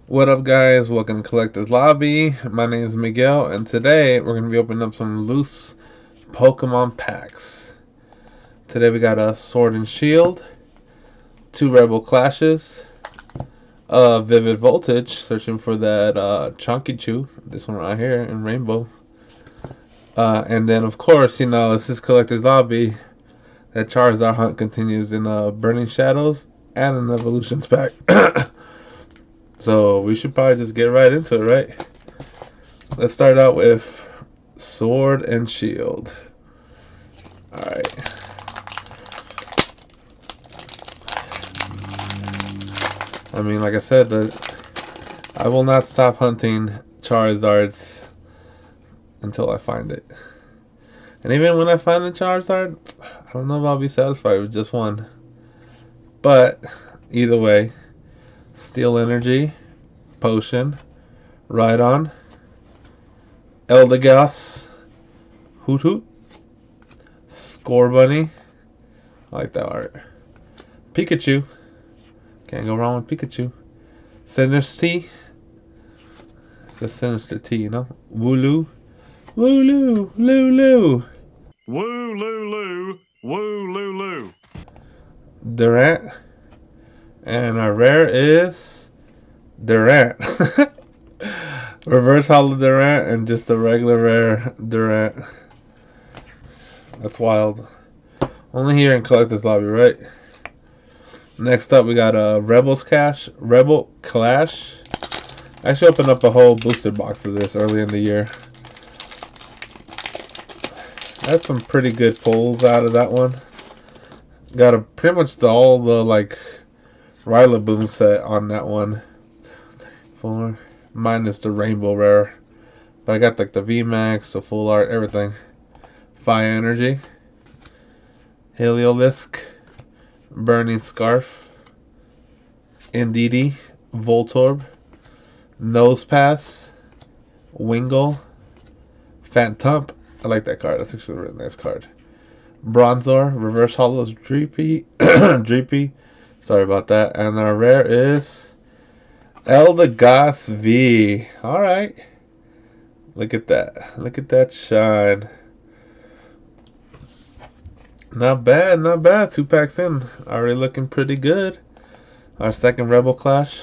What up, guys? Welcome to Collector's Lobby. My name is Miguel, and today we're going to be opening up some loose Pokemon packs. Today we got a Sword and Shield, 2 Rebel Clashes, Vivid Voltage, searching for that Chunky Chew, this one right here in Rainbow. And then, of course, this is Collector's Lobby. That Charizard hunt continues in Burning Shadows and an Evolutions pack. So we should probably just get right into it, right? Let's start out with Sword and Shield. Alright. I mean, like I said, I will not stop hunting Charizards until I find it. And even when I find a Charizard, I don't know if I'll be satisfied with just one. But, either way, Steel Energy, Potion, Rhydon, Eldegoss, Hoot Hoot, Scorbunny, I like that art, Pikachu, can't go wrong with Pikachu, Sinister, it's a Sinister T, Wooloo, Wooloo, Lulu, Woo loo loo, woo loo loo. Durant, and our rare is Durant. Reverse Hollow Durant and just a regular rare Durant. That's wild. Only here in Collector's Lobby, right? Next up, we got a Rebel Clash. I actually opened up a whole booster box of this early in the year. Had some pretty good pulls out of that one. Got pretty much all the Rillaboom set on that one. Minus the Rainbow Rare. But I got the VMAX, the full art, everything. Fire Energy, Heliolisk, Burning Scarf, Indeedee, Voltorb, Nosepass, Wingull, Phantump. I like that card. That's actually a really nice card. Bronzor, Reverse Hollows, Dreepy, Dreepy. Sorry about that. And our rare is Eldegoss V. All right. Look at that. Look at that shine. Not bad, not bad. 2 packs in. Already looking pretty good. Our second Rebel Clash.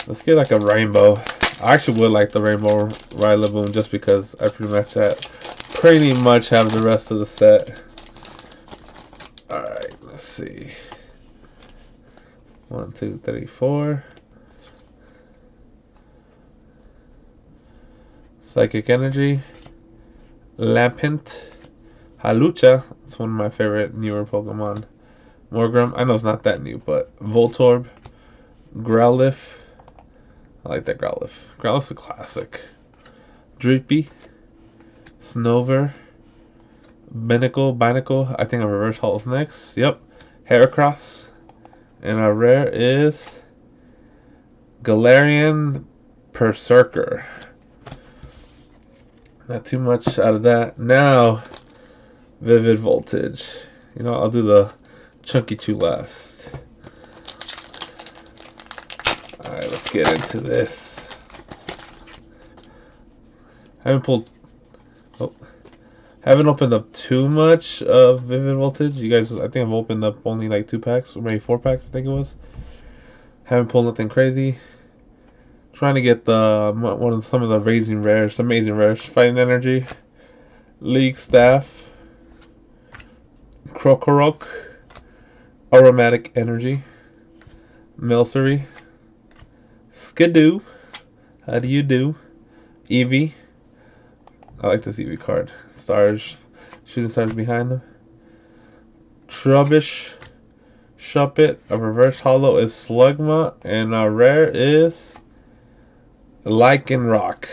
Let's get like a rainbow. I actually would like the Rainbow Rillaboom just because I pretty much have the rest of the set. Alright, let's see. 1, 2, 3, 4. Psychic Energy. Lampent. Halucha, it's one of my favorite newer Pokemon. Morgrem, I know it's not that new, but Voltorb, Growlithe, I like that Growlithe. Growlithe's a classic. Dreepy, Snover, Binacle, I think a Reverse Holo's next. Yep, Heracross, and our rare is Galarian Berserker. Not too much out of that. Now, Vivid Voltage. I'll do the Chunky Chew last. Alright, let's get into this. Haven't opened up too much of Vivid Voltage. You guys, I think I've opened up only like 2 packs, or maybe 4 packs, I think it was. Haven't pulled nothing crazy. Trying to get some of the amazing rares. Fighting Energy, League Staff, Krokorok, Aromatic Energy, Milcery, Skidoo, how do you do? Eevee, I like this Eevee card. Shooting stars behind them. Trubbish, Shuppet, a Reverse Holo is Slugma, and our rare is Lycanroc.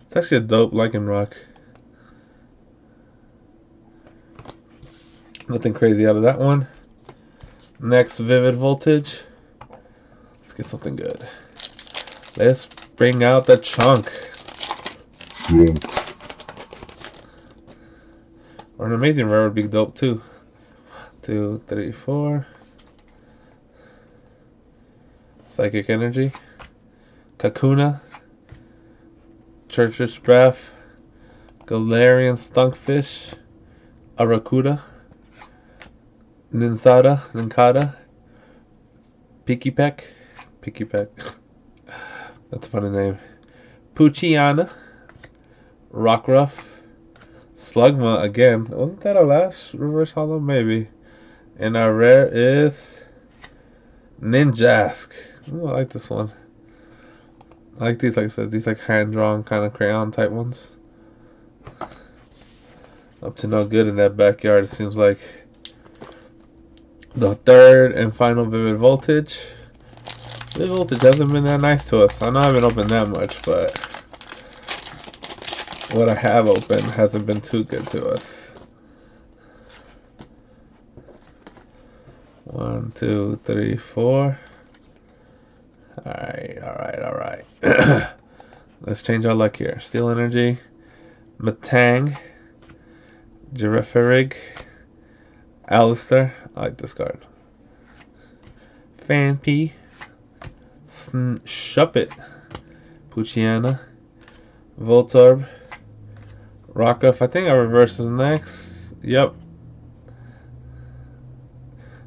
It's actually a dope Lycanroc. Nothing crazy out of that one. Next, Vivid Voltage. Let's get something good. Let's bring out the chunk. Or an amazing rare would be dope too. 2, 3, 4. Psychic Energy, Kakuna, Church's Breath, Galarian Stunkfish, Aracuda, Nincada, Pikipek, that's a funny name, Poochyena, Rockruff, Slugma again. Wasn't that our last reverse holo? Maybe. And our rare is Ninjask. Ooh, I like this one. I like these, like I said, these like hand-drawn kind of crayon type ones. Up to no good in that backyard, it seems like. The third and final Vivid Voltage. Vivid Voltage hasn't been that nice to us. I know I haven't opened that much, but what I have opened hasn't been too good to us. 1, 2, 3, 4. Alright. Let's change our luck here. Steel Energy, Matang, Girafarig, Alistair. I like this card. Fanpy, Shuppet, Poochyena, Voltorb, Rockruff. I think our reverse is next. Yep.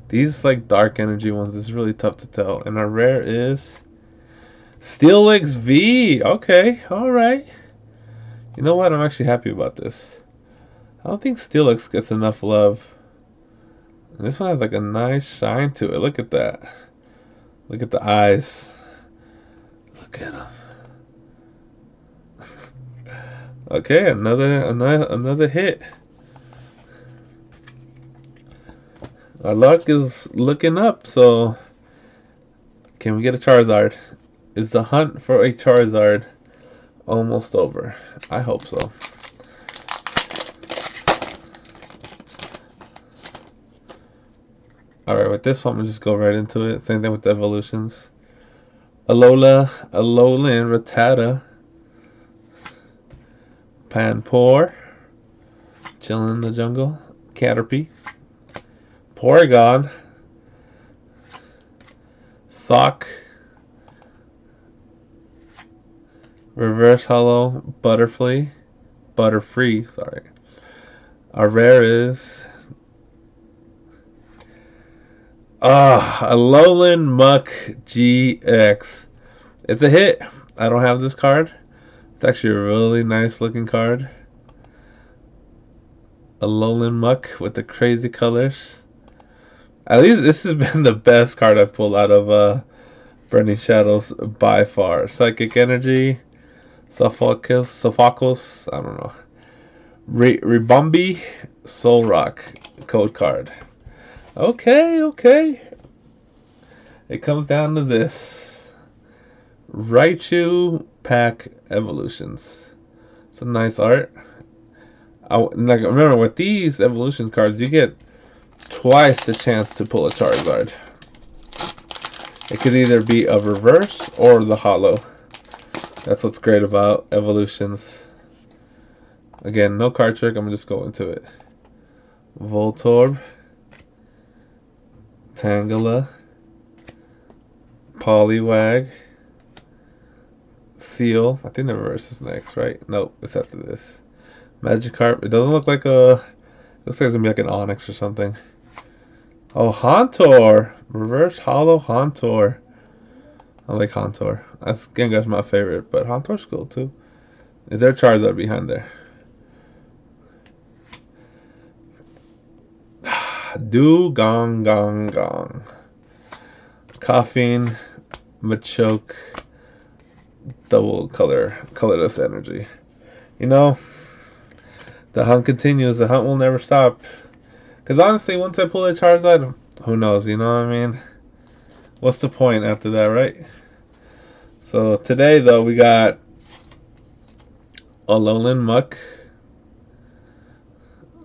These like dark energy ones, it's really tough to tell. And our rare is Steelix V. Okay, alright. You know what? I'm actually happy about this. I don't think Steelix gets enough love. And this one has like a nice shine to it. Look at that. Look at the eyes. Look at them. Okay, another hit. Our luck is looking up, so can we get a Charizard? Is the hunt for a Charizard almost over? I hope so. Alright, with this one, we'll just go right into it. Same thing with the evolutions. Alolan Rattata, Panpour, chilling in the jungle, Caterpie, Porygon, Sock, Reverse Holo, Butterfree, sorry. Our rare is Alolan Muck GX. It's a hit. I don't have this card. It's actually a really nice looking card. Alolan Muck with the crazy colors. At least this has been the best card I've pulled out of Burning Shadows by far. Psychic Energy, Sophocles, I don't know. Ribumbi, Soul Rock, code card. Okay. It comes down to this. Raichu Pack Evolutions. It's a nice art. Like, remember, with these evolution cards, you get twice the chance to pull a Charizard. It could either be a reverse or the holo. That's what's great about evolutions. Again, no card trick. I'm gonna just go into it. Voltorb, Tangela, Poliwag, Seal. I think the reverse is next, right? Nope, it's after this. Magikarp. It doesn't look like a. It looks like it's gonna be like an Onyx or something. Oh, Hauntor! Reverse holo Hauntor. I like Hauntor. That's Gengar's my favorite, but Hauntor's cool too. Is there a Charizard behind there? Gong. Coughing, Machoke, double colorless energy. You know, the hunt continues. The hunt will never stop. Because honestly, once I pull a Charizard, who knows? You know what I mean? What's the point after that, right? So today, though, we got Alolan Muck.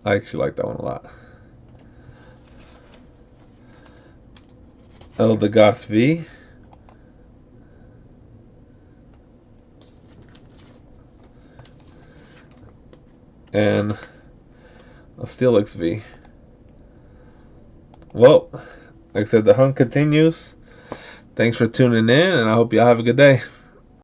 I actually like that one a lot. Eldegoss V. And a Steelix V. Well, like I said, the hunt continues. Thanks for tuning in, and I hope y'all have a good day.